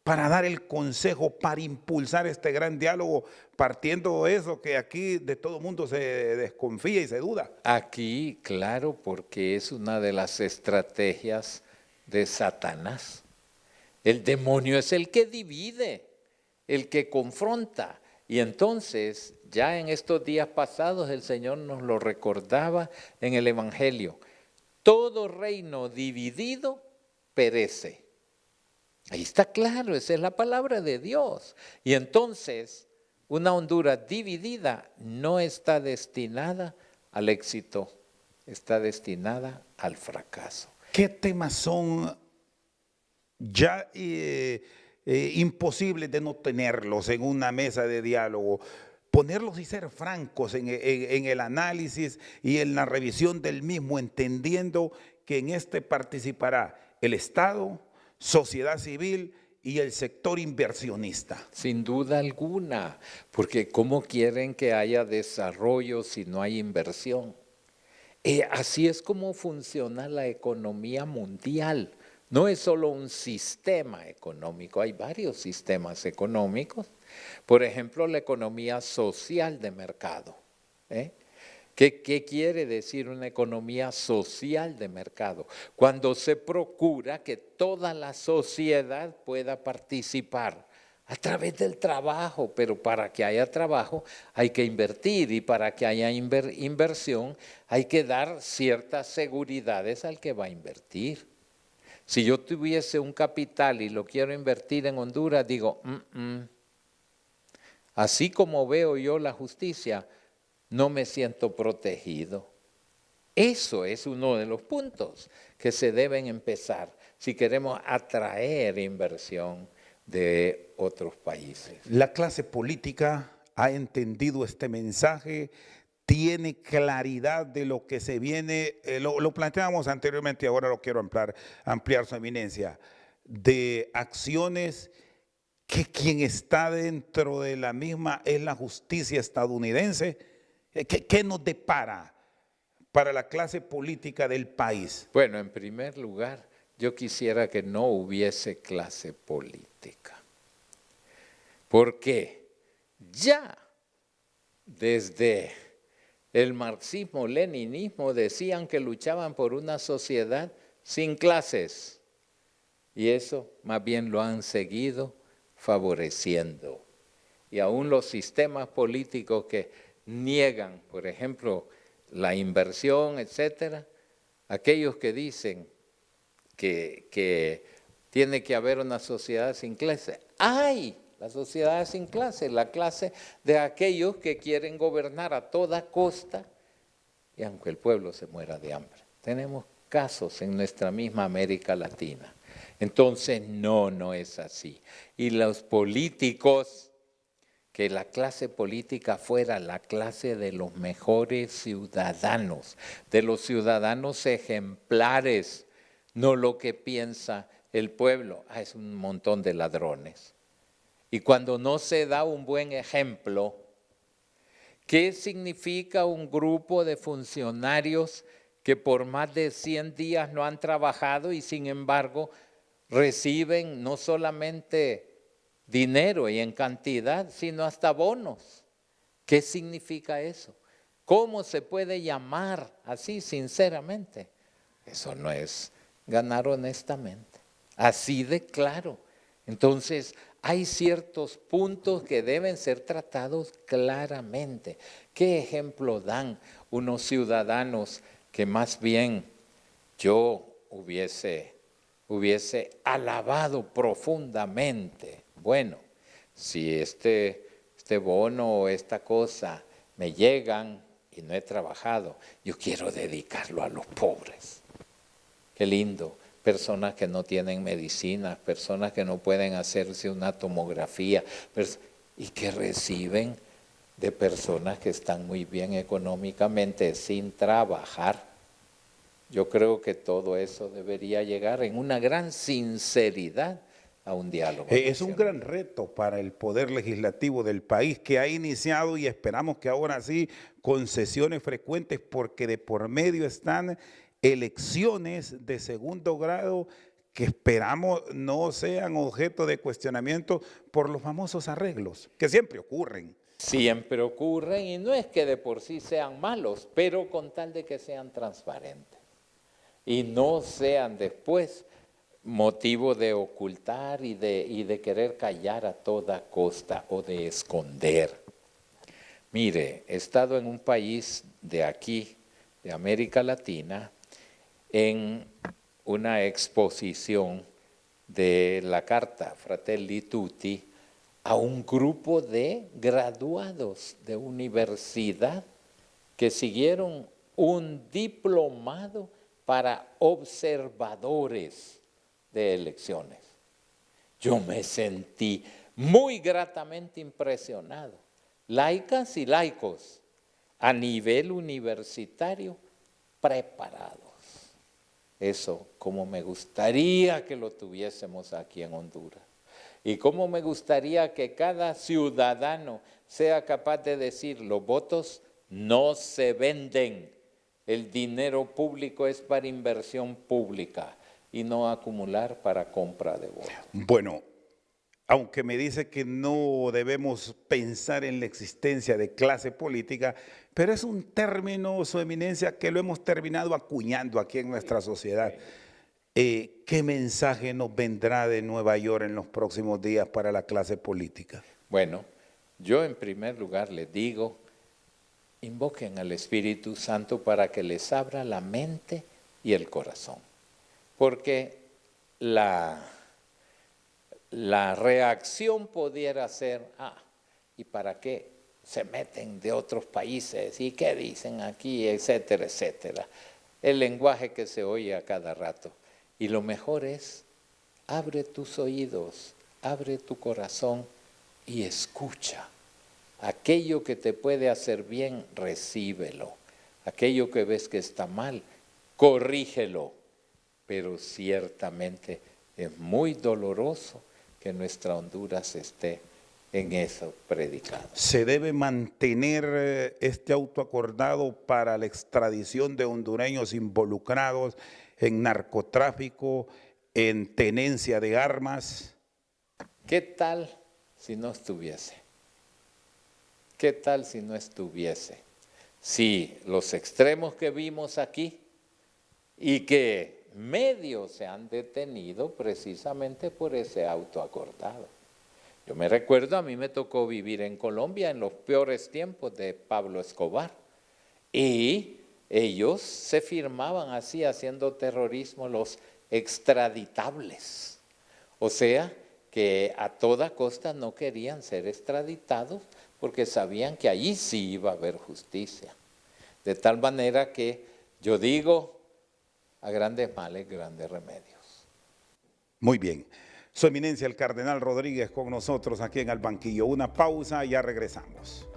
para dar el consejo, para impulsar este gran diálogo, partiendo de eso que aquí de todo mundo se desconfía y se duda. Aquí, claro, porque es una de las estrategias de Satanás. El demonio es el que divide, el que confronta. Y entonces, ya en estos días pasados, el Señor nos lo recordaba en el Evangelio. Todo reino dividido perece. Ahí está claro, esa es la palabra de Dios. Y entonces, una Honduras dividida no está destinada al éxito, está destinada al fracaso. ¿Qué temas son ya imposibles de no tenerlos en una mesa de diálogo? Ponerlos y ser francos en el análisis y en la revisión del mismo, entendiendo que en este participará el Estado, sociedad civil y el sector inversionista. Sin duda alguna, porque ¿cómo quieren que haya desarrollo si no hay inversión? Así es como funciona la economía mundial. No es solo un sistema económico, hay varios sistemas económicos. Por ejemplo, la economía social de mercado. ¿Qué quiere decir una economía social de mercado? Cuando se procura que toda la sociedad pueda participar a través del trabajo, pero para que haya trabajo hay que invertir y para que haya inversión hay que dar ciertas seguridades al que va a invertir. Si yo tuviese un capital y lo quiero invertir en Honduras, digo, así como veo yo la justicia, no me siento protegido. Eso es uno de los puntos que se deben empezar si queremos atraer inversión de otros países. La clase política ha entendido este mensaje, tiene claridad de lo que se viene, lo planteábamos anteriormente, ahora lo quiero ampliar su eminencia, de acciones que quien está dentro de la misma es la justicia estadounidense. ¿Qué nos depara para la clase política del país? Bueno, en primer lugar, yo quisiera que no hubiese clase política. Porque ya desde el marxismo-leninismo decían que luchaban por una sociedad sin clases. Y eso más bien lo han seguido favoreciendo. Y aún los sistemas políticos que niegan, por ejemplo, la inversión, etcétera, aquellos que dicen que tiene que haber una sociedad sin clase. ¡Ay! La sociedad sin clase, la clase de aquellos que quieren gobernar a toda costa y aunque el pueblo se muera de hambre. Tenemos casos en nuestra misma América Latina. Entonces, no es así. Y los políticos, que la clase política fuera la clase de los mejores ciudadanos, de los ciudadanos ejemplares, no lo que piensa el pueblo. Es un montón de ladrones. Y cuando no se da un buen ejemplo, ¿qué significa un grupo de funcionarios que por más de 100 días no han trabajado y sin embargo reciben no solamente dinero y en cantidad, sino hasta bonos? ¿Qué significa eso? ¿Cómo se puede llamar así sinceramente? Eso no es ganar honestamente. Así de claro. Entonces, hay ciertos puntos que deben ser tratados claramente. ¿Qué ejemplo dan unos ciudadanos que más bien yo hubiese alabado profundamente? Bueno, si este bono o esta cosa me llegan y no he trabajado, yo quiero dedicarlo a los pobres. Qué lindo. Personas que no tienen medicinas, personas que no pueden hacerse una tomografía y que reciben de personas que están muy bien económicamente sin trabajar. Yo creo que todo eso debería llegar en una gran sinceridad a un diálogo. Es un gran reto para el Poder Legislativo del país que ha iniciado y esperamos que ahora sí con sesiones frecuentes porque de por medio están elecciones de segundo grado que esperamos no sean objeto de cuestionamiento por los famosos arreglos que siempre ocurren. Siempre ocurren y no es que de por sí sean malos, pero con tal de que sean transparentes y no sean después motivo de ocultar y de querer callar a toda costa o de esconder. Mire, he estado en un país de aquí, de América Latina, en una exposición de la Carta Fratelli Tutti a un grupo de graduados de universidad que siguieron un diplomado para observadores de elecciones. Yo me sentí muy gratamente impresionado. Laicas y laicos a nivel universitario preparados. Eso, como me gustaría que lo tuviésemos aquí en Honduras. Y como me gustaría que cada ciudadano sea capaz de decir, los votos no se venden, el dinero público es para inversión pública y no acumular para compra de votos. Bueno, aunque me dice que no debemos pensar en la existencia de clase política, pero es un término, su eminencia, que lo hemos terminado acuñando aquí en nuestra sociedad. ¿Qué mensaje nos vendrá de Nueva York en los próximos días para la clase política? Bueno, yo en primer lugar les digo, invoquen al Espíritu Santo para que les abra la mente y el corazón, porque la reacción pudiera ser, ¿y para qué se meten de otros países? ¿Y qué dicen aquí? Etcétera, etcétera. El lenguaje que se oye a cada rato. Y lo mejor es, abre tus oídos, abre tu corazón y escucha. Aquello que te puede hacer bien, recíbelo. Aquello que ves que está mal, corrígelo. Pero ciertamente es muy doloroso que nuestra Honduras esté en eso predicado. ¿Se debe mantener este autoacordado para la extradición de hondureños involucrados en narcotráfico, en tenencia de armas? ¿Qué tal si no estuviese? ¿Qué tal si no estuviese? Si los extremos que vimos aquí y que medios se han detenido precisamente por ese autoacordado. Yo me recuerdo, a mí me tocó vivir en Colombia en los peores tiempos de Pablo Escobar y ellos se firmaban así, haciendo terrorismo, los extraditables. O sea, que a toda costa no querían ser extraditados porque sabían que allí sí iba a haber justicia. De tal manera que yo digo, a grandes males, grandes remedios. Muy bien. Su eminencia, el cardenal Rodríguez, con nosotros aquí en el banquillo. Una pausa y ya regresamos.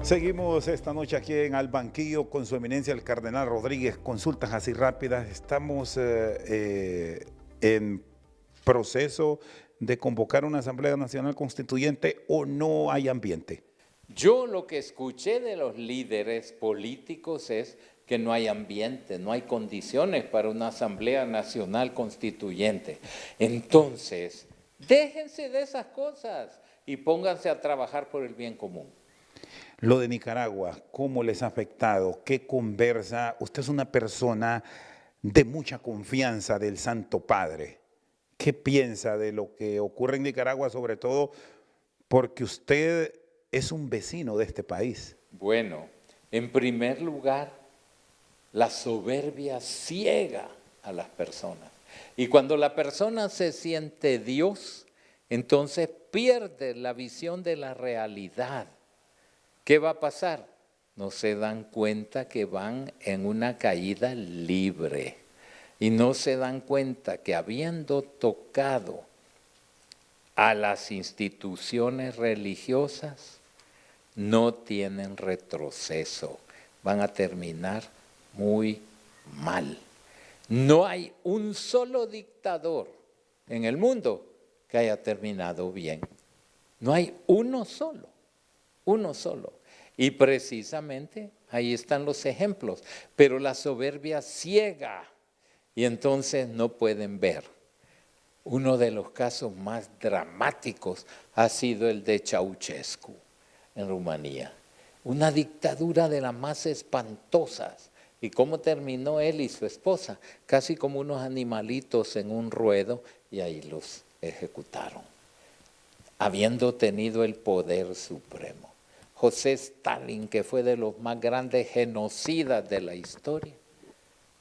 Seguimos esta noche aquí en Al Banquillo con su eminencia, el cardenal Rodríguez. Consultas así rápidas. Estamos en proceso de convocar una Asamblea Nacional Constituyente o no hay ambiente. Yo lo que escuché de los líderes políticos es que no hay ambiente, no hay condiciones para una Asamblea Nacional Constituyente. Entonces, déjense de esas cosas y pónganse a trabajar por el bien común. Lo de Nicaragua, ¿cómo les ha afectado? ¿Qué conversa? Usted es una persona de mucha confianza del Santo Padre. ¿Qué piensa de lo que ocurre en Nicaragua, sobre todo porque usted es un vecino de este país? Bueno, en primer lugar, la soberbia ciega a las personas. Y cuando la persona se siente Dios, entonces pierde la visión de la realidad. ¿Qué va a pasar? No se dan cuenta que van en una caída libre. Y no se dan cuenta que habiendo tocado a las instituciones religiosas, no tienen retroceso. Van a terminar muy mal. No hay un solo dictador en el mundo que haya terminado bien. No hay uno solo, uno solo. Y precisamente ahí están los ejemplos. Pero la soberbia ciega y entonces no pueden ver. Uno de los casos más dramáticos ha sido el de Ceausescu en Rumanía. Una dictadura de las más espantosas. ¿Y cómo terminó él y su esposa? Casi como unos animalitos en un ruedo y ahí los ejecutaron, habiendo tenido el poder supremo. José Stalin, que fue de los más grandes genocidas de la historia,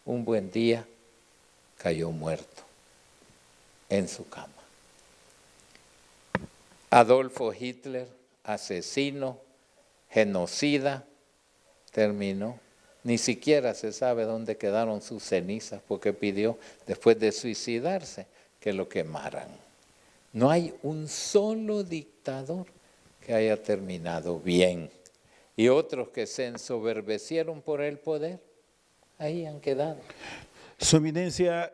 un buen día cayó muerto en su cama. Adolfo Hitler, asesino, genocida, terminó. Ni siquiera se sabe dónde quedaron sus cenizas porque pidió, después de suicidarse, que lo quemaran. No hay un solo dictador que haya terminado bien. Y otros que se ensoberbecieron por el poder, ahí han quedado. Su eminencia,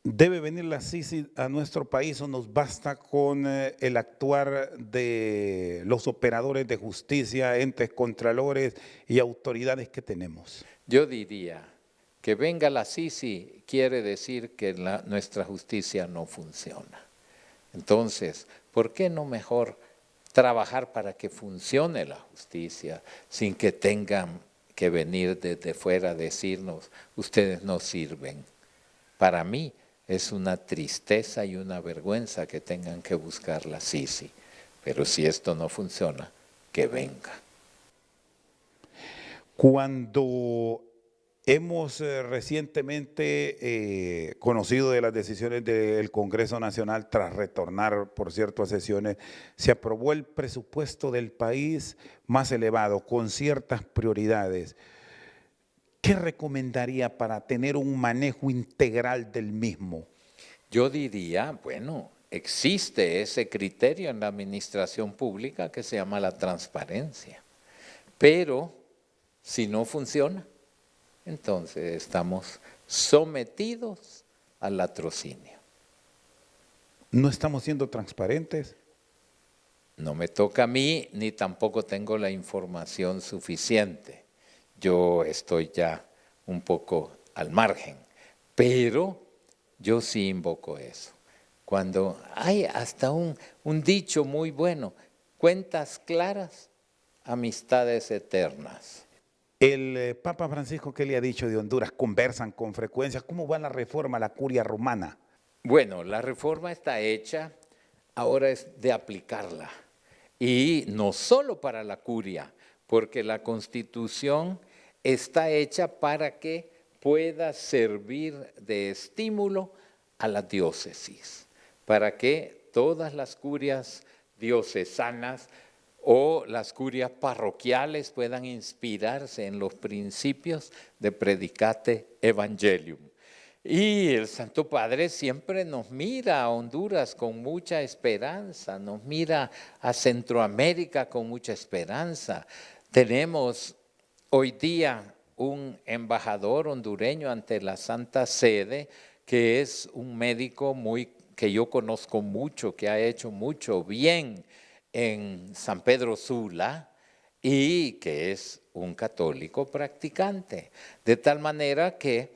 ¿debe venir la CICIG a nuestro país o nos basta con el actuar de los operadores de justicia, entes contralores y autoridades que tenemos? Yo diría, que venga la Sisi quiere decir que nuestra justicia no funciona. Entonces, ¿por qué no mejor trabajar para que funcione la justicia sin que tengan que venir desde fuera a decirnos, ustedes no sirven? Para mí es una tristeza y una vergüenza que tengan que buscar la Sisi, pero si esto no funciona, que venga. Cuando hemos recientemente conocido de las decisiones del Congreso Nacional tras retornar, por cierto, a sesiones, se aprobó el presupuesto del país más elevado, con ciertas prioridades. ¿Qué recomendaría para tener un manejo integral del mismo? Yo diría, bueno, existe ese criterio en la administración pública que se llama la transparencia, pero si no funciona, entonces estamos sometidos al latrocinio. ¿No estamos siendo transparentes? No me toca a mí, ni tampoco tengo la información suficiente. Yo estoy ya un poco al margen, pero yo sí invoco eso. Cuando hay hasta un dicho muy bueno, cuentas claras, amistades eternas. El Papa Francisco, ¿qué le ha dicho de Honduras? Conversan con frecuencia. ¿Cómo va la reforma a la curia romana? Bueno, la reforma está hecha, ahora es de aplicarla. Y no solo para la curia, porque la Constitución está hecha para que pueda servir de estímulo a la diócesis, para que todas las curias diocesanas o las curias parroquiales puedan inspirarse en los principios de Predicate Evangelium. Y el Santo Padre siempre nos mira a Honduras con mucha esperanza, nos mira a Centroamérica con mucha esperanza. Tenemos hoy día un embajador hondureño ante la Santa Sede, que es un médico que yo conozco mucho, que ha hecho mucho bien en San Pedro Sula y que es un católico practicante. De tal manera que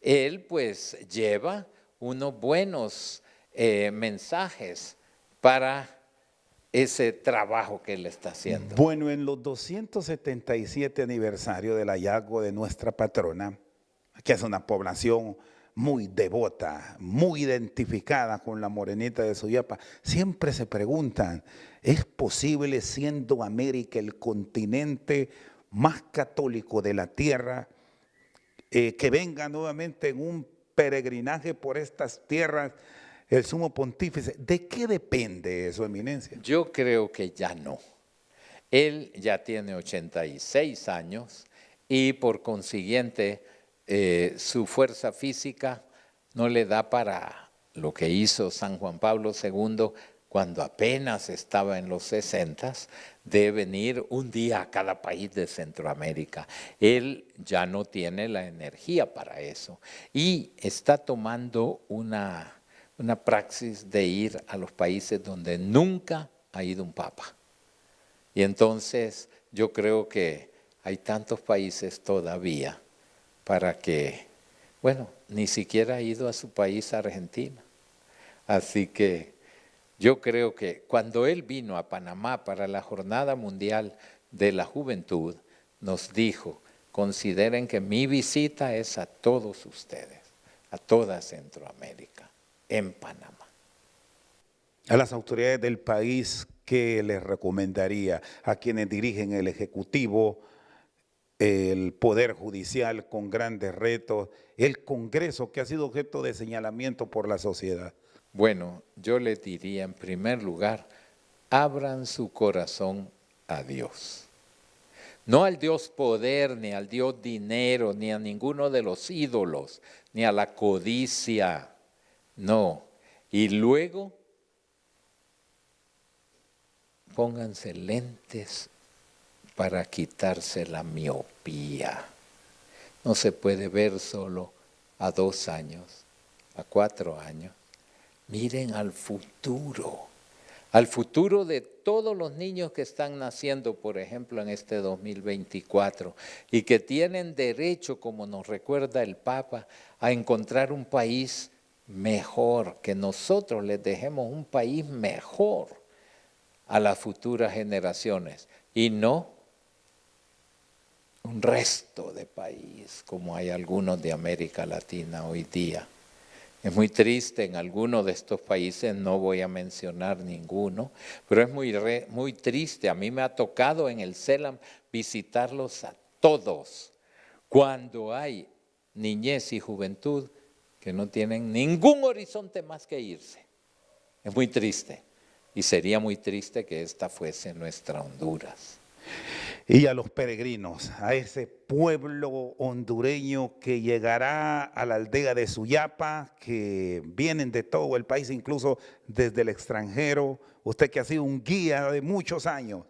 él pues lleva unos buenos mensajes para ese trabajo que él está haciendo. Bueno, en los 277 aniversario del hallazgo de nuestra patrona, que es una población muy devota, muy identificada con la morenita de Suyapa, siempre se preguntan, ¿es posible, siendo América el continente más católico de la tierra, que venga nuevamente en un peregrinaje por estas tierras el sumo pontífice? ¿De qué depende eso, eminencia? Yo creo que ya no. Él ya tiene 86 años y por consiguiente su fuerza física no le da para lo que hizo San Juan Pablo II cuando apenas estaba en los 60, de venir un día a cada país de Centroamérica. Él ya no tiene la energía para eso y está tomando una praxis de ir a los países donde nunca ha ido un papa. Y entonces yo creo que hay tantos países todavía para que, bueno, ni siquiera ha ido a su país, Argentina. Así que yo creo que cuando él vino a Panamá para la Jornada Mundial de la Juventud, nos dijo, consideren que mi visita es a todos ustedes, a toda Centroamérica, en Panamá. A las autoridades del país, ¿qué les recomendaría? A quienes dirigen el Ejecutivo, el Poder Judicial con grandes retos, el Congreso que ha sido objeto de señalamiento por la sociedad. Bueno, yo les diría en primer lugar, abran su corazón a Dios. No al Dios poder, ni al Dios dinero, ni a ninguno de los ídolos, ni a la codicia, no. Y luego, pónganse lentes para quitarse la miopía. No se puede ver solo a 2 años, a 4 años. Miren al futuro, al futuro de todos los niños que están naciendo, por ejemplo, en este 2024, y que tienen derecho, como nos recuerda el Papa, a encontrar un país mejor, que nosotros les dejemos un país mejor a las futuras generaciones, y no un resto de país, como hay algunos de América Latina hoy día. Es muy triste en algunos de estos países, no voy a mencionar ninguno, pero es muy triste. A mí me ha tocado en el CELAM visitarlos a todos, cuando hay niñez y juventud que no tienen ningún horizonte más que irse. Es muy triste, y sería muy triste que esta fuese nuestra Honduras. Y a los peregrinos, a ese pueblo hondureño que llegará a la aldea de Suyapa, que vienen de todo el país, incluso desde el extranjero. Usted que ha sido un guía de muchos años,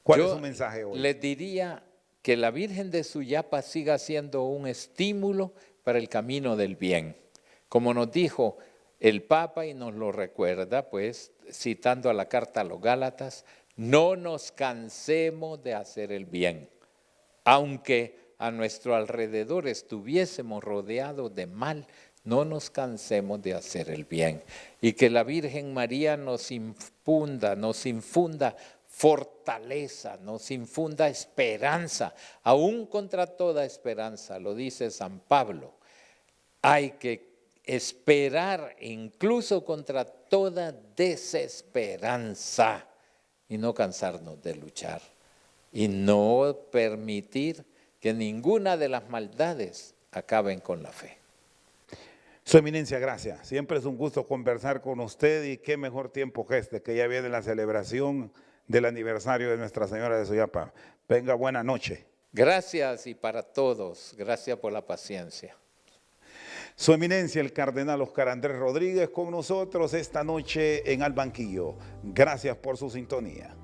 ¿cuál es su mensaje hoy? Les diría que la Virgen de Suyapa siga siendo un estímulo para el camino del bien. Como nos dijo el Papa y nos lo recuerda, pues, citando a la carta a los Gálatas, no nos cansemos de hacer el bien, aunque a nuestro alrededor estuviésemos rodeados de mal, no nos cansemos de hacer el bien. Y que la Virgen María nos infunda fortaleza, nos infunda esperanza, aún contra toda esperanza, lo dice San Pablo. Hay que esperar incluso contra toda desesperanza, y no cansarnos de luchar, y no permitir que ninguna de las maldades acaben con la fe. Su Eminencia, gracias. Siempre es un gusto conversar con usted, y qué mejor tiempo que este, que ya viene la celebración del aniversario de Nuestra Señora de Suyapa. Venga, buena noche. Gracias, y para todos, gracias por la paciencia. Su Eminencia, el Cardenal Óscar Andrés Rodríguez, con nosotros esta noche en Al Banquillo. Gracias por su sintonía.